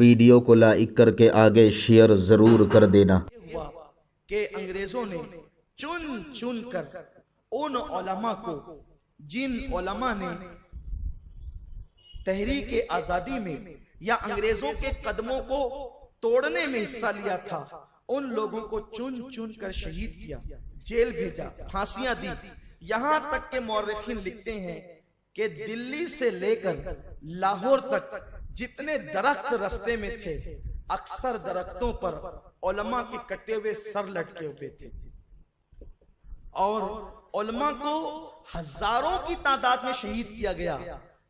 Video کو like کر کے آگے شیئر ضرور کر دینا۔ ہوا کہ انگریزوں نے چن چن کر ان علماء کو، جن علماء نے تحریک آزادی میں یا انگریزوں کے قدموں کو توڑنے میں حصہ لیا تھا، ان لوگوں کو چن چن کر شہید کیا، جیل بھیجا، پھانسیاں دی۔ یہاں تک کہ مورخین لکھتے ہیں کہ دلی سے لے کر لاہور تک جتنے درخت رستے میں تھے، اکثر درختوں پر علماء کے کٹے ہوئے سر لٹکے ہوئے تھے، اور علماء کو ہزاروں کی تعداد میں شہید کیا گیا،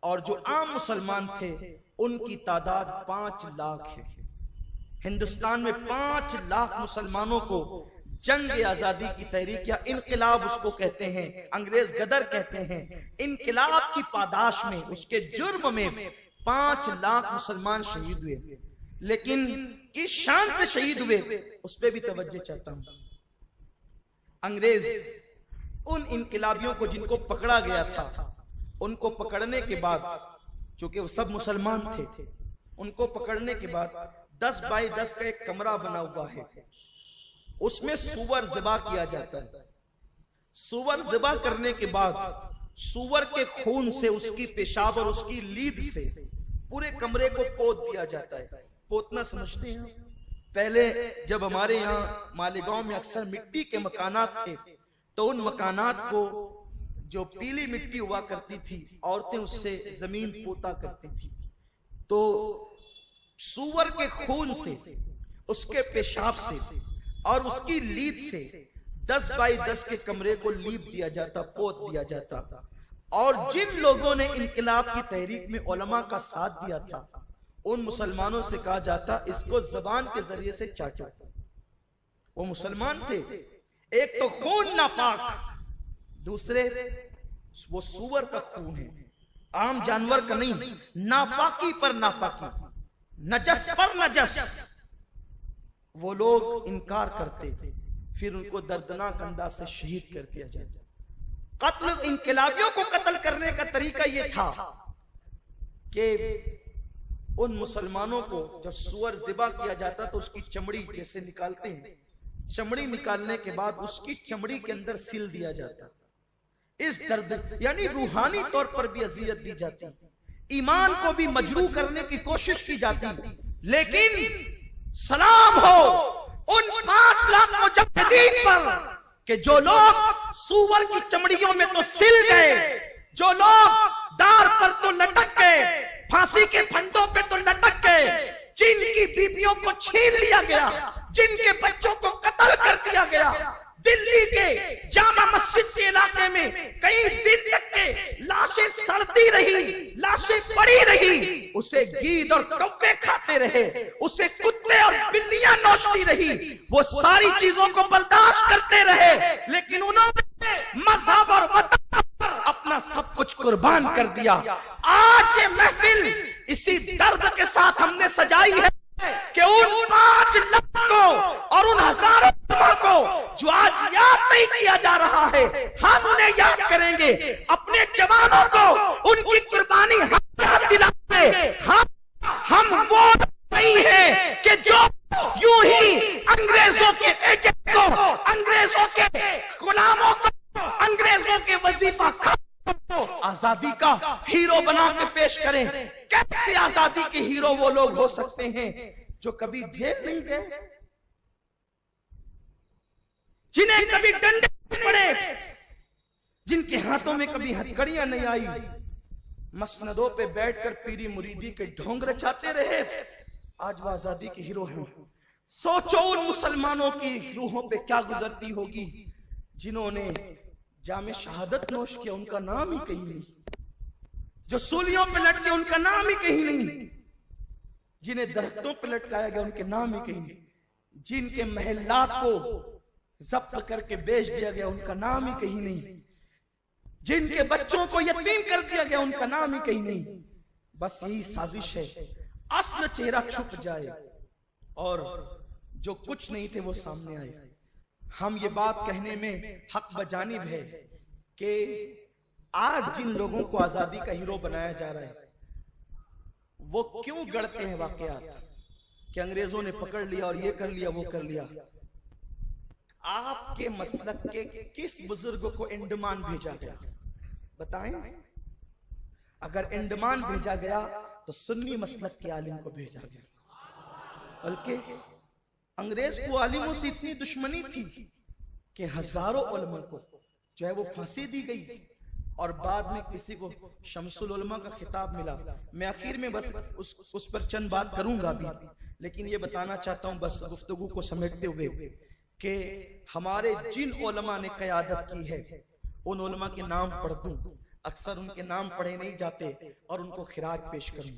اور جو عام مسلمان تھے ان کی تعداد 5 لاکھ ہے۔ ہندوستان میں 5 لاکھ مسلمانوں کو جنگ آزادی کی تحریک یا انقلاب اس کو کہتے ہیں، انگریز غدر کہتے ہیں، انقلاب کی پاداش میں، اس کے جرم میں 5 لاکھ مسلمان شہید ہوئے۔ لیکن کس شان سے شہید ہوئے اس پہ بھی توجہ چاہتا ہوں۔ انگریز ان انقلابیوں کو جن کو پکڑا گیا تھا، ان کو پکڑنے کے بعد، چونکہ وہ سب مسلمان تھے، ان کو پکڑنے کے بعد 10 بائی 10 کا ایک کمرہ بنا ہوا ہے، اس میں سور ذبح کیا جاتا ہے۔ سور ذبح کرنے کے بعد سور کے خون سے، اس کی پیشاب اور اس کی لید سے پورے کمرے کو پوت دیا جاتا ہے۔ پوتنا سمجھتے ہیں؟ پہلے جب ہمارے یہاں مالیگاؤں میں اکثر مٹی کے مکانات تھے تو ان مکانات کو جو پیلی مٹی ہوا کرتی تھی، عورتیں اس سے زمین پوتا کرتی تھی، تو سور کے خون سے، اس کے پیشاب سے اور اس کی لید سے 10 بائی 10 کے کمرے کو لیپ دیا جاتا، پوت دیا جاتا، اور جن لوگوں نے انقلاب کی تحریک میں علماء کا ساتھ دیا تھا ان مسلمانوں سے کہا جاتا اس کو زبان کے ذریعے سے چاٹا۔ وہ مسلمان تھے، ایک تو خون ناپاک، دوسرے وہ سور کا خون ہے، عام جانور کا نہیں، ناپاکی پر ناپاکی، نجس پر نجس۔ وہ لوگ انکار کرتے، پھر ان کو دردناک انداز سے شہید کر دیا جاتا۔ قتل، انقلابیوں کو قتل کرنے کا طریقہ یہ تھا کہ ان مسلمانوں کو جب سور ذبح کیا جاتا تو اس کی چمڑی جیسے نکالتے ہیں، چمڑی نکالنے کے بعد اس کی چمڑی کے اندر سل دیا جاتا۔ اس درد یعنی روحانی طور پر بھی اذیت دی جاتی، ایمان کو بھی مجروح کرنے کی کوشش کی جاتی۔ لیکن سلام ہو ان 5 لاکھ مجاہدین پر کہ جو لوگ سور کی چمڑیوں میں تو سل گئے، جو لوگ دار پر تو لٹک گئے، پھانسی کے پھندوں پہ تو لٹک گئے، جن کی بیویوں کو چھین لیا گیا، جن کے بچوں کو قتل کر دیا گیا۔ دلی کے جامع مسجد کے علاقے میں کئی دن تک کے لاشیں سڑتی رہی، لاشیں پڑی رہی، اسے گید اور کوے کھاتے رہے، اسے کتے اور بلیاں نوچتی رہی، وہ ساری چیزوں کو برداشت کرتے رہے، لیکن انہوں نے مذہب اور وطن پر اپنا سب کچھ قربان کر دیا۔ آج یہ محفل اسی درد کے ساتھ ہم نے سجائی ہے کہ ان 5 لاکھ کو اور ان ہزاروں کو جو آج یاد نہیں کیا جا رہا ہے، ہم انہیں یاد کریں گے، اپنے جوانوں کو ان کی قربانی ہم یاد دلائیں۔ ہم وہ نہیں ہیں کہ جو یوں ہی انگریزوں کے ایجنٹ کو، انگریزوں کے غلاموں کو، انگریزوں کے وظیفہ کو آزادی کا ہیرو بنا کے پیش کریں۔ کیسے آزادی کے ہیرو وہ لوگ ہو سکتے ہیں جو کبھی جیل نہیں گئے، جنہیں کبھی ڈنڈے نہیں پڑے، جن کے ہاتھوں میں کبھی ہتھکڑیاں نہیں آئی، مسندوں پہ بیٹھ کر پیری مریدی کے ڈھونگ رچاتے رہے، آج وہ آزادی کے ہیرو ہیں۔ سوچو ان مسلمانوں کی روحوں پہ کیا گزرتی ہوگی جنہوں نے جام شہادت نوش کیا، ان کا نام ہی کہیں نہیں، جو سولیوں پہ لٹکے ان کا نام ہی کہیں نہیں، جنہیں درختوں پہ لٹکایا گیا ان کے نام ہی کہیں نہیں، جن کے محلات کو ضبط کر کے بیچ دیا گیا ان کا نام ہی کہیں نہیں، جن کے بچوں کو یتیم کر دیا گیا ان کا نام ہی کہیں نہیں۔ بس یہی سازش ہے، اصل چہرہ چھپ جائے اور جو کچھ نہیں تھے وہ سامنے آئے۔ ہم یہ بات کہنے میں حق بجانب ہے کہ آج جن لوگوں کو آزادی کا ہیرو بنایا جا رہا ہے وہ کیوں گڑتے ہیں واقعات، کہ انگریزوں نے پکڑ لیا اور یہ کر لیا وہ کر لیا. آپ کے مسلک کے کس بزرگ کو انڈمان بھیجا گیا بتائیں؟ اگر انڈمان بھیجا گیا تو سنی مسلک کے عالم کو بھیجا گیا. بلکہ انگریز کو عالموں سے اتنی دشمنی تھی کہ ہزاروں علماء کو جو ہے وہ پھانسی دی گئی اور بعد میں کسی کو شمس العلماء کا خطاب ملا. میں آخر میں بس اس پر چند بات کروں گا بھی، لیکن یہ بتانا چاہتا ہوں بس گفتگو کو سمیٹتے ہوئے کہ ہمارے جن علماء نے قیادت کی ہے ان علماء کے نام پڑھ دوں. اکثر ان کے نام پڑھے نہیں جاتے اور ان کو خراج پیش کروں.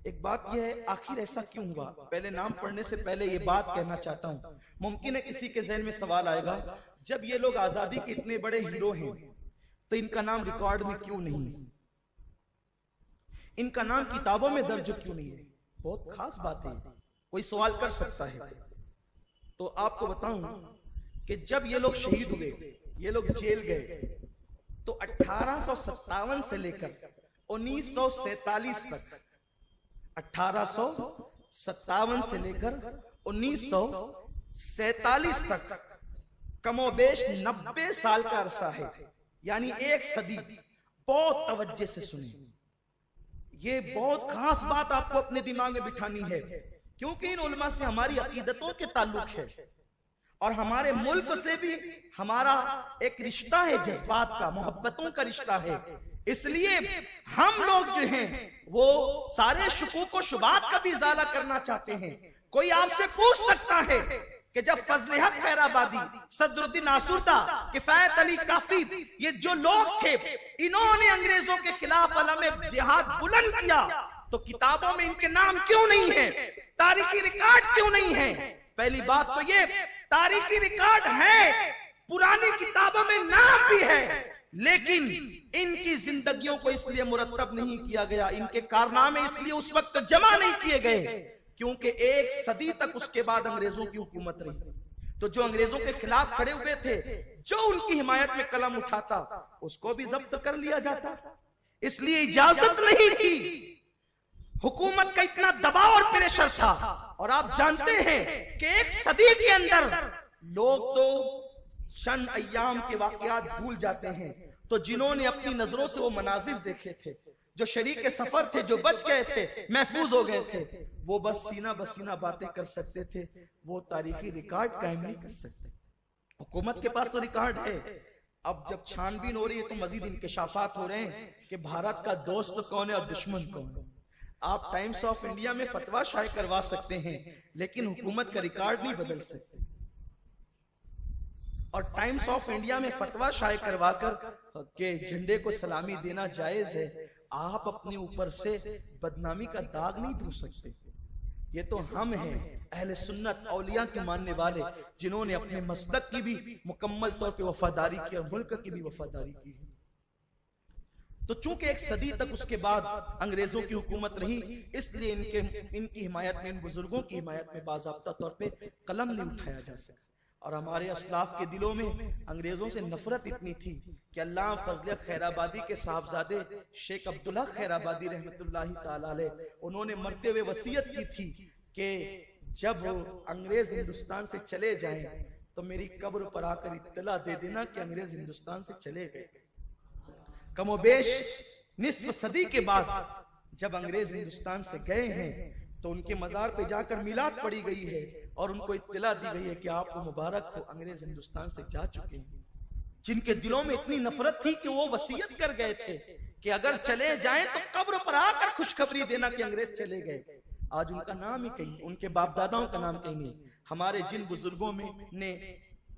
ایک بات یہ ہے آخر ایسا کیوں ہوا؟ پہلے نام پڑھنے سے پہلے یہ بات کہنا چاہتا ہوں. ممکن ہے کسی کے ذہن میں سوال آئے گا جب یہ لوگ آزادی کے اتنے بڑے ہیرو ہیں تو ان کا نام ریکارڈ میں کیوں نہیں ہے؟ ان کا نام کتابوں میں درج کیوں نہیں ہے؟ بہت خاص بات ہے. کوئی سوال کر سکتا ہے. تو آپ کو بتاؤں کہ جب یہ لوگ شہید ہوئے، یہ لوگ جیل گئے، تو 1857 سے لے کر 1947 تک 1857 سے لے کر 1947 تک کم و بیش 90 سال کا عرصہ ہے، یعنی ایک صدی. بہت توجہ سے سنیں، یہ بہت خاص بات آپ کو اپنے دماغ میں بٹھانی ہے، کیونکہ ان علماء سے ہماری عقیدتوں کے تعلق ہے اور ہمارے ملک سے بھی ہمارا ایک رشتہ ہے، جذبات کا، محبتوں کا رشتہ ہے. اس لیے ہم لوگ جو ہیں وہ سارے شکوک و شبہات کا بھی ازالہ کرنا چاہتے ہیں. کوئی آپ سے پوچھ سکتا ہے کہ جب فضل حق خیر آبادی، صدر الدین آسودہ، کفایت علی کافی، یہ جو لوگ تھے انہوں نے انگریزوں کے خلاف علم جہاد بلند کیا، تو کتابوں میں ان کے نام کیوں نہیں ہیں؟ تاریخی ریکارڈ کیوں نہیں ہیں؟ پہلی بات تو یہ تاریخی ریکارڈ ہے، پرانی کتابوں میں نام بھی ہے، لیکن ان کی زندگیوں کو اس لیے مرتب نہیں کیا گیا، ان کے کارنامے اس لیے اس وقت جمع نہیں کیے گئے کیونکہ ایک صدی تک اس کے بعد انگریزوں کی حکومت رہی. تو جو انگریزوں کے خلاف کھڑے ہوئے تھے، جو ان کی حمایت میں قلم اٹھاتا اس کو بھی ضبط کر لیا جاتا. اس لیے اجازت نہیں تھی. حکومت کا اتنا دباؤ اور پریشر تھا. اور آپ جانتے ہیں کہ ایک صدی کے اندر لوگ تو چند ایام کے واقعات بھول جاتے ہیں، تو جنہوں نے اپنی نظروں سے وہ مناظر دیکھے تھے، جو شریک سفر تھے، جو بچ گئے تھے، محفوظ ہو گئے تھے، وہ بس سینہ بسینہ باتیں کر سکتے تھے، وہ تاریخی ریکارڈ قائم نہیں کر سکتے. حکومت کے پاس تو ریکارڈ ہے. اب جب چھان بین ہو رہی ہے تو مزید انکشافات ہو رہے ہیں کہ بھارت کا دوست کون ہے اور دشمن کون ہے. آپ ٹائمز آف انڈیا میں فتویٰ شائع کروا سکتے ہیں لیکن حکومت کا ریکارڈ نہیں بدل سکتے. اور ٹائمز آف انڈیا میں فتویٰ شائع کروا کر کہ جھنڈے کو سلامی دینا جائز ہے، آپ اپنے اوپر سے بدنامی کا داغ نہیں دھو سکتے. یہ تو ہم ہیں اہل سنت اولیاء کے ماننے والے، جنہوں نے اپنے مسلک کی بھی مکمل طور پہ وفاداری کی اور ملک کی بھی وفاداری کی. تو چونکہ ایک صدی تک اس کے بعد انگریزوں کی حکومت رہی، اس لیے ان کی حمایت میں، ان بزرگوں کی حمایت میں باضابطہ طور پہ قلم نہیں اٹھایا جا سکتا. اور ہمارے اسلاف کے دلوں میں انگریزوں سے نفرت اتنی تھی کہ اللہ فضل خیر آبادی کے صاحبزادے شیخ عبداللہ خیر آبادی رحمت اللہ تعالی علیہ، انہوں نے مرتے ہوئے وصیت کی تھی کہ جب انگریز ہندوستان سے چلے جائیں تو میری قبر پر آ کر اطلاع دے دینا کہ انگریز ہندوستان سے چلے گئے. کم و بیش نصف صدی کے بعد جب انگریز ہندوستان سے گئے ہیں تو ان کے مزار پہ جا کر میلاد پڑھی گئی ہے اور ان کو اطلاع دی گئی ہے کہ آپ کو مبارک ہو، انگریز ہندوستان سے جا چکے ہیں. جن کے دلوں میں اتنی نفرت تھی کہ وہ وصیت کر گئے تھے کہ اگر چلے جائیں تو قبر پر آ کر خوشخبری دینا کہ انگریز چلے گئے. آج ان کا نام ہی کہیں، ان کے باپ داداؤں کا نام کہیں نہیں. ہمارے جن بزرگوں میں نے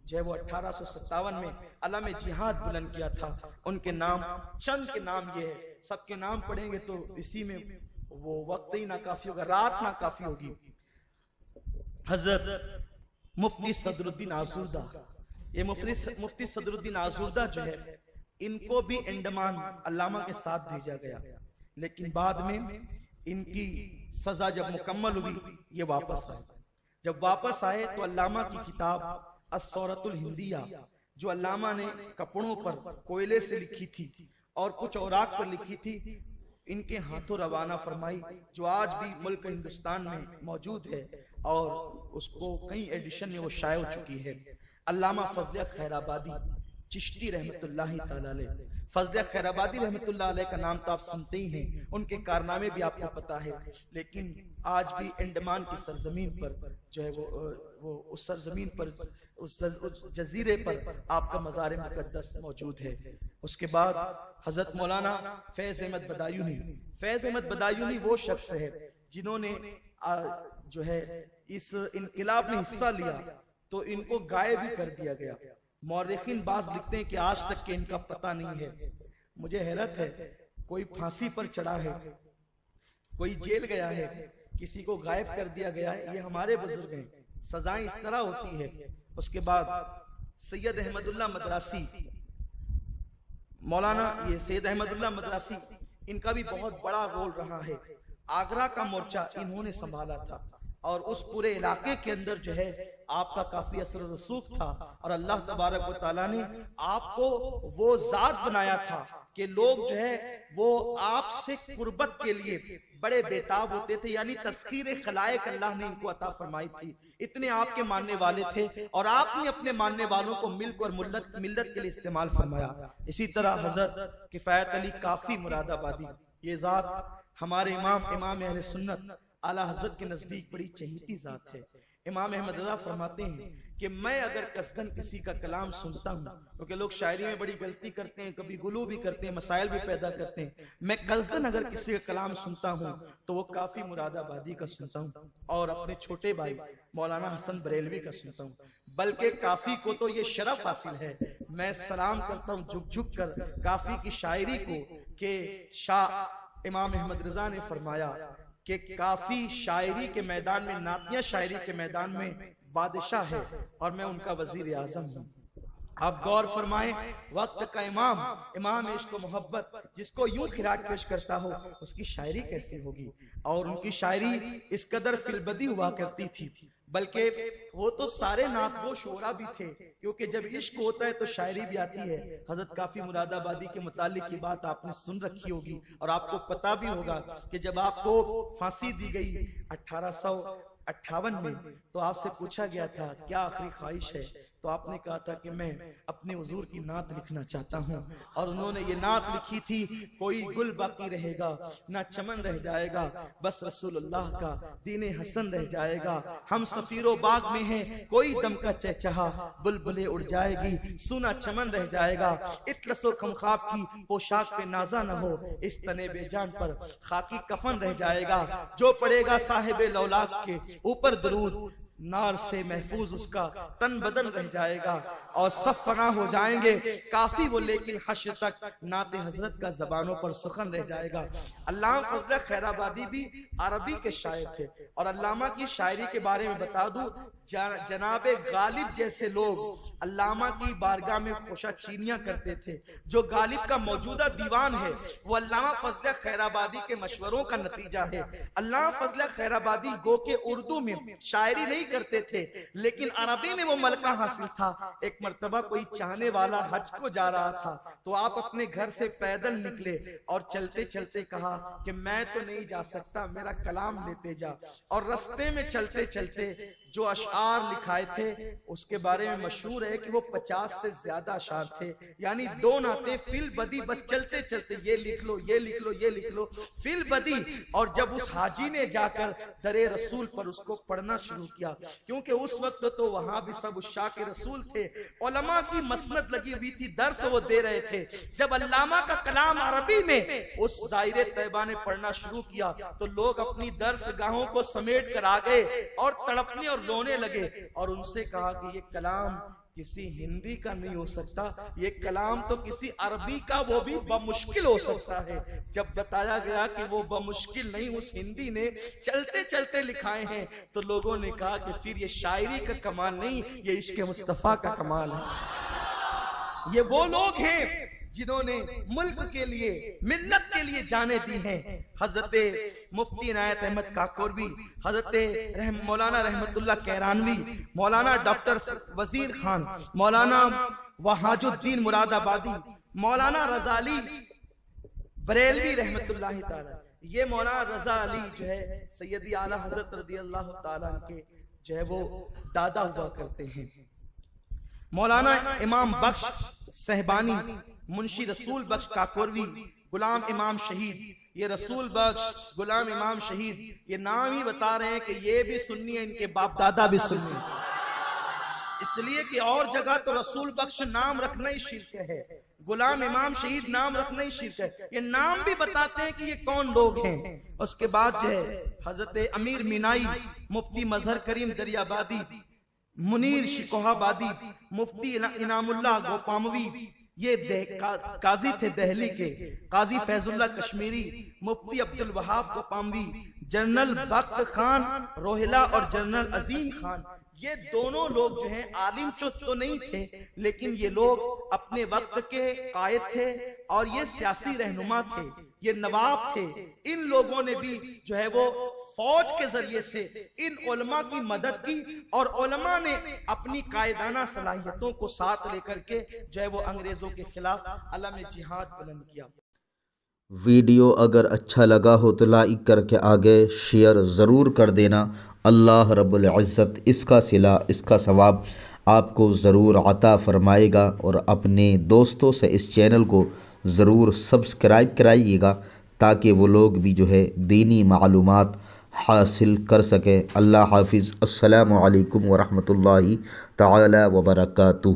جو ہے وہ 1857 میں علم جہاد بلند کیا تھا، ان کے نام، چند کے نام یہ ہے. سب کے نام پڑھیں گے تو اسی میں وہ وقت ہی ناکافی ہوگا، رات ناکافی ہوگی. حضرت مفتی صدر الدین آزوردہ، یہ مفتی صدر الدین آزوردہ جو ہے ان کو بھی انڈمان علامہ کے ساتھ بھیجا گیا، لیکن بعد میں ان کی سزا جب مکمل ہوئی یہ واپس آئے. جب واپس آئے تو علامہ کی کتاب السورۃ الہندیہ جو علامہ نے کپڑوں پر کوئلے سے لکھی تھی اور کچھ اوراق پر لکھی تھی، ان کے ہاتھوں روانہ فرمائی، جو آج بھی ملک ہندوستان میں موجود ہے اور اس کو کئی ایڈیشن میں وہ شائع ہو چکی ہے۔ علامہ فضل خیر آبادی چشتی رحمت اللہ تعالی علیہ۔ فضل خیر آبادی رحمت اللہ علیہ کا نام تو آپ سنتے ہی ہیں، ان کے کارنامے بھی آپ کو پتا ہے، لیکن آج بھی انڈمان کی سرزمین پر جو ہے وہ اس سرزمین پر اس جزیرے پر آپ کا مزار مقدس موجود ہے۔ اس کے بعد حضرت مولانا فیض احمد بدایونی۔ فیض احمد بدایونی وہ شخص ہے جنہوں نے جو ہے اس انقلاب میں حصہ لیا تو ان کو غائب بھی کر دیا گیا۔ مورخین بعض لکھتے ہیں کہ آج تک کہ ان کا پتہ نہیں ہے۔ مجھے حیرت ہے، کوئی پھانسی پر چڑھا ہے، کوئی جیل گیا ہے، کسی کو غائب کر دیا گیا ہے، یہ ہمارے بزرگ ہیں، سزائیں اس طرح ہوتی ہے۔ اس کے بعد سید احمد اللہ مدراسی، مولانا یہ سید احمد اللہ مدراسی، ان کا بھی بہت بڑا رول رہا ہے۔ آگرہ کا مورچہ انہوں نے سنبھالا تھا اور اس پورے علاقے کے اندر جو ہے آپ کا کافی اثر و رسوخ تھا، اور اللہ تبارک و تعالیٰ نے آپ کو وہ ذات بنایا تھا کہ لوگ جو ہے وہ آپ سے قربت کے لیے بڑے بیتاب ہوتے تھے، یعنی تسخیر خلائق اللہ نے ان کو عطا فرمائی تھی، اتنے آپ کے ماننے والے تھے، اور آپ نے اپنے ماننے والوں کو ملک اور ملت کے لیے استعمال فرمایا۔ اسی طرح حضرت کفایت علی کافی مراد آبادی، یہ ذات ہمارے امام اہل سنت اعلیٰ حضرت کے نزدیک بڑی چہیتی ذات ہے۔ امام احمد رضا فرماتے ہیں کہ میں اگر قصداً کسی کا کلام سنتا ہوں، کیونکہ لوگ شاعری میں بڑی غلطی کرتے ہیں، کبھی غلو بھی کرتے ہیں، مسائل بھی پیدا کرتے ہیں، میں قصداً اگر کسی کا کلام سنتا ہوں تو وہ کافی مراد آبادی کا سنتا ہوں اور اپنے چھوٹے بھائی مولانا حسن بریلوی کا سنتا ہوں، بلکہ کافی کو تو یہ شرف حاصل ہے، میں سلام کرتا ہوں جھک جھک کر کافی کی شاعری کو، کہ شاہ امام احمد رضا نے فرمایا کہ کافی شاعری کے میدان میں، نعتیہ شاعری کے میدان میں بادشاہ ہے اور میں ان کا وزیر اعظم ہوں۔ آپ غور فرمائیں، وقت کا امام عشق و محبت جس کو یوں خراج پیش کرتا ہو، اس کی شاعری کیسی ہوگی؟ اور ان کی شاعری اس قدر فلبدی ہوا کرتی تھی، بلکہ وہ تو سارے نعت گو شعرا بھی تھے، کیونکہ جب عشق ہوتا ہے تو شاعری بھی آتی ہے۔ حضرت کافی مراد آبادی کے متعلق کی بات آپ نے سن رکھی ہوگی اور آپ کو پتا بھی ہوگا کہ جب آپ کو پھانسی دی گئی 1858 میں تو آپ سے پوچھا گیا تھا کیا آخری خواہش ہے، تو آپ نے کہا تھا کہ میں اپنے حضور کی نعت لکھنا چاہتا ہوں، اور انہوں نے یہ نعت لکھی تھی، کوئی گل باقی رہے گا نہ چمن رہ جائے گا، بس رسول اللہ کا دین حسن رہ جائے گا، ہم سفیر و باغ میں ہیں کوئی دم کا چہچہا، بلبلے اڑ جائے گی سونا چمن رہ جائے گا، اطلس و خمخاب کی پوشاک پہ نازا نہ ہو، اس تنے بے جان پر خاکی کفن رہ جائے گا، جو پڑے گا صاحب لولاک کے اوپر درود، نار سے محفوظ اس کا تن بدن رہ جائے گا، اور سب فنا ہو جائیں گے کافی وہ، لیکن حشر تک نعت حضرت کا زبانوں پر سخن رہ جائے گا۔ علامہ فضل خیر آبادی بھی عربی کے شاعر تھے، اور علامہ کی شاعری کے بارے میں بتا دوں، جناب غالب جیسے لوگ علامہ کی بارگاہ میں خوشا چینیاں کرتے تھے۔ جو غالب کا موجودہ دیوان ہے وہ علامہ فضل خیر آبادی کے مشوروں کا نتیجہ ہے۔ علامہ فضل خیر آبادی گو کہ اردو میں شاعری نہیں کرتے تھے، لیکن عربی میں وہ ملکہ حاصل تھا۔ ایک مرتبہ کوئی چاہنے والا حج کو جا رہا تھا تو آپ اپنے گھر سے پیدل نکلے اور چلتے چلتے کہا کہ میں تو نہیں جا سکتا، میرا کلام لیتے جا، اور رستے میں چلتے چلتے جو اشعار لکھائے تھے اس کے بارے میں مشہور ہے کہ وہ 50 سے زیادہ اشعار تھے، یعنی دو نعتیں فی البدی، بس چلتے چلتے یہ لکھ لو یہ لکھ لو یہ لکھ لو فی البدی۔ اور جب اس حاجی نے جا کر در رسول پر اس کو پڑھنا شروع کیا، کیونکہ اس وقت تو وہاں بھی سب عشاق رسول تھے، علماء کی مسند لگی ہوئی تھی، درس وہ دے رہے تھے، جب علامہ کا کلام عربی میں اس ظاہر طیبہ نے پڑھنا شروع کیا تو لوگ اپنی درس گاہوں کو سمیٹ کر آگئے اور تڑپنے اور رونے لگے، اور ان سے کہا کہ یہ کلام کسی ہندی کا نہیں ہو سکتا، یہ کلام تو کسی عربی کا وہ بھی بمشکل ہو سکتا ہے۔ جب بتایا گیا کہ وہ بمشکل نہیں، اس ہندی نے چلتے چلتے لکھائے ہیں، تو لوگوں نے کہا کہ پھر یہ شاعری کا کمال نہیں، یہ عشق مصطفیٰ کا کمال ہے۔ یہ وہ لوگ ہیں جنہوں نے ملک کے لیے ملت کے لیے جانیں دی ہیں۔ حضرت مفتی عنایت احمد کاکوروی، حضرت مولانا رحمت اللہ کیرانوی، مولانا ڈاکٹر وزیر خان، مولانا وحاج الدین مراد آبادی، مولانا رضالی، بریلوی رحمت اللہ تعالی، یہ مولانا رضا علی جو ہے سیدی اعلیٰ حضرت رضی اللہ تعالیٰ کے جو ہے وہ دادا ہوا کرتے ہیں۔ مولانا امام بخش صہبانی، منشی رسول بخش کاکوروی، غلام امام شہید، یہ رسول بخش، غلام امام شہید، یہ نام ہی بتا رہے ہیں کہ یہ بھی سنی ہیں، ان کے باپ دادا بھی سنی ہیں، اس لیے کہ اور جگہ تو رسول بخش نام رکھنا ہی شرک ہے، غلام امام شہید نام رکھنا ہی شرک ہے، یہ نام بھی بتاتے ہیں کہ یہ کون لوگ ہیں۔ اس کے بعد جو ہے حضرت امیر مینائی، مفتی مظہر کریم دریابادی، منیر شکوہ آبادی، مفتی انعام اللہ گوپاموی، یہ قاضی تھے دہلی کے، قاضی فیض اللہ کشمیری، مفتی عبد الوہاب گوپاموی، جنرل بخت خان روہلا اور جنرل عظیم خان، یہ دونوں لوگ جو ہیں عالم تو نہیں تھے، لیکن یہ لوگ اپنے وقت کے قائد تھے اور یہ سیاسی رہنما تھے، یہ نواب تھے۔ ان لوگوں نے بھی جو ہے وہ فوج کے ذریعے سے ان علماء کی مدد کی، اور علماء نے اپنی قائدانہ صلاحیتوں کو ساتھ لے کر کے جو ہے وہ انگریزوں کے خلاف علم جہاد بلند کیا۔ ویڈیو اگر اچھا لگا ہو تو لائک کر کے آگے شیئر ضرور کر دینا۔ اللہ رب العزت اس کا صلہ، اس کا ثواب آپ کو ضرور عطا فرمائے گا، اور اپنے دوستوں سے اس چینل کو ضرور سبسکرائب کرائیے گا تاکہ وہ لوگ بھی جو ہے دینی معلومات حاصل کر سکیں۔ اللہ حافظ۔ السلام علیکم ورحمۃ اللہ تعالی وبرکاتہ۔